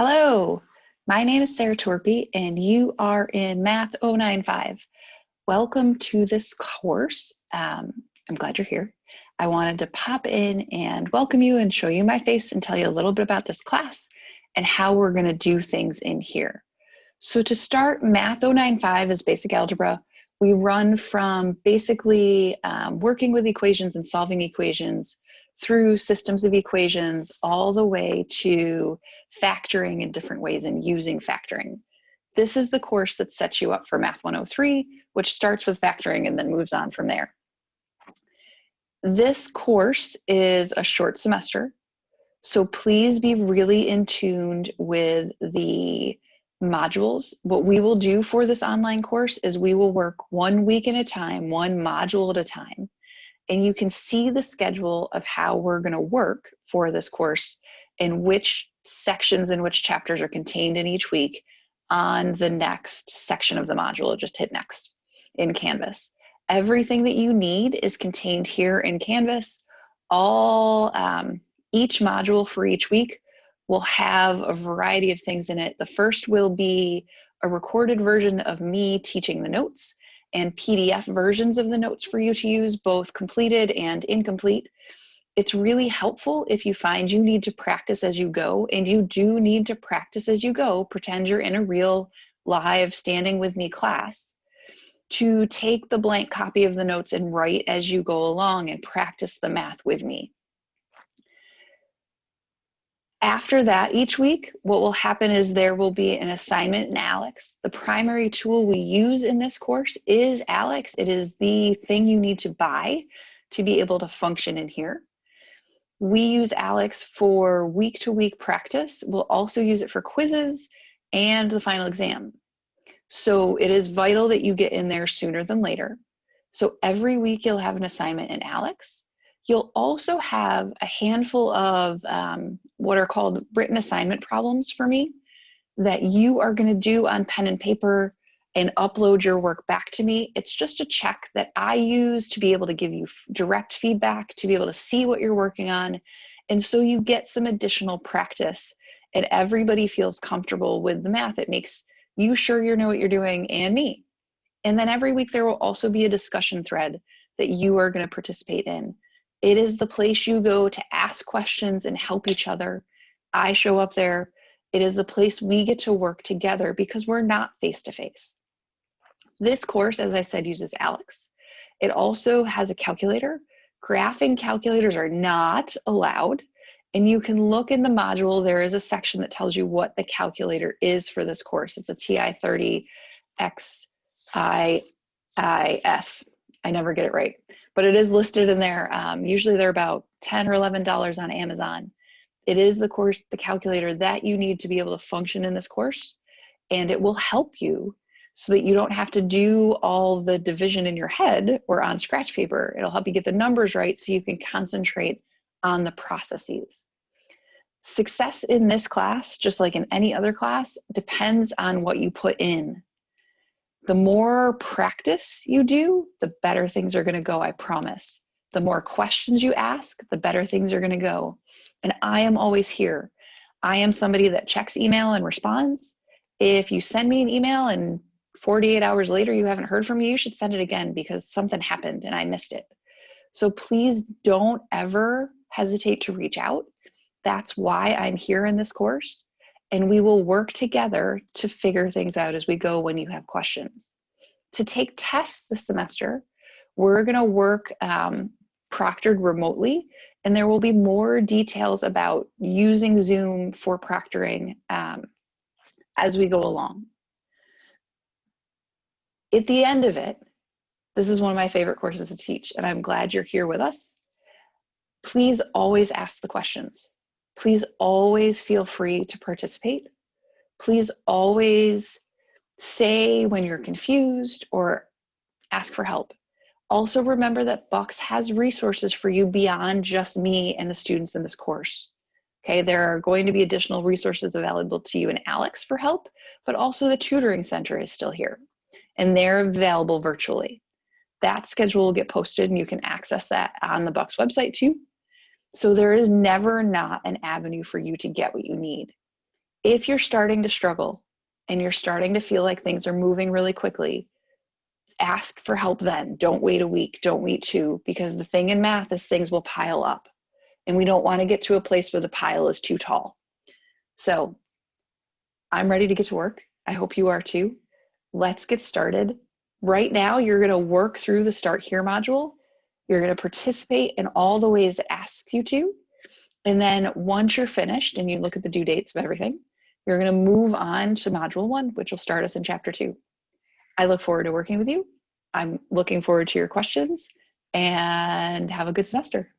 Hello, my name is Sarah Torpy and you are in Math 095. Welcome to this course. I'm glad you're here. I wanted to pop in and welcome you and show you my face and tell you a little bit about this class and how we're going to do things in here. So to start, Math 095 is basic algebra. We run from basically working with equations and solving equations through systems of equations all the way to factoring in different ways and using factoring. This is the course that sets you up for Math 103, which starts with factoring and then moves on from there. This course is a short semester, so please be really in tune with the modules. What we will do for this online course is we will work 1 week at a time, one module at a time, and you can see the schedule of how we're going to work for this course and which sections and which chapters are contained in each week on the next section of the module. Just hit next in Canvas. Everything that you need is contained here in Canvas. Each module for each week will have a variety of things in it. The first will be a recorded version of me teaching the notes and PDF versions of the notes for you to use, both completed and incomplete. It's really helpful if you find you need to practice as you go, and you do need to practice as you go. Pretend you're in a real live standing with me class, to take the blank copy of the notes and write as you go along and practice the math with me. After that, each week, what will happen is there will be an assignment in ALEKS. The primary tool we use in this course is ALEKS. It is the thing you need to buy to be able to function in here. We use ALEKS for week-to-week practice. We'll also use it for quizzes and the final exam. So it is vital that you get in there sooner than later. So every week you'll have an assignment in ALEKS. You'll also have a handful of what are called written assignment problems for me that you are going to do on pen and paper and upload your work back to me. It's just a check that I use to be able to give you direct feedback, to be able to see what you're working on. And so you get some additional practice and everybody feels comfortable with the math. It makes you sure you know what you're doing and me. And then every week there will also be a discussion thread that you are going to participate in. It is the place you go to ask questions and help each other. I show up there. It is the place we get to work together because we're not face-to-face. This course, as I said, uses ALEKS. It also has a calculator. Graphing calculators are not allowed. And you can look in the module. There is a section that tells you what the calculator is for this course. It's a TI-30 XIIS. I never get it right, but it is listed in there. Usually they're about $10 or $11 on Amazon. It is the calculator that you need to be able to function in this course, and it will help you so that you don't have to do all the division in your head or on scratch paper. It'll help you get the numbers right so you can concentrate on the processes. Success in this class, just like in any other class, depends on what you put in. The more practice you do, the better things are going to go, I promise. The more questions you ask, the better things are going to go. And I am always here. I am somebody that checks email and responds. If you send me an email and 48 hours later you haven't heard from me, you should send it again because something happened and I missed it. So please don't ever hesitate to reach out. That's why I'm here in this course. And we will work together to figure things out as we go when you have questions. To take tests this semester, we're going to work proctored remotely, and there will be more details about using Zoom for proctoring as we go along. At the end of it, this is one of my favorite courses to teach, and I'm glad you're here with us. Please always ask the questions. Please always feel free to participate. Please always say when you're confused or ask for help. Also remember that Bucks has resources for you beyond just me and the students in this course. Okay, there are going to be additional resources available to you in ALEKS for help, but also the tutoring center is still here and they're available virtually. That schedule will get posted and you can access that on the Bucks website too. So there is never not an avenue for you to get what you need. If you're starting to struggle and you're starting to feel like things are moving really quickly, ask for help then. Don't wait a week, don't wait two, because the thing in math is things will pile up. And we don't want to get to a place where the pile is too tall. So I'm ready to get to work. I hope you are too. Let's get started. Right now, you're going to work through the Start Here module. You're going to participate in all the ways it asks you to. And then once you're finished and you look at the due dates of everything, you're going to move on to module 1, which will start us in chapter 2. I look forward to working with you. I'm looking forward to your questions, and have a good semester.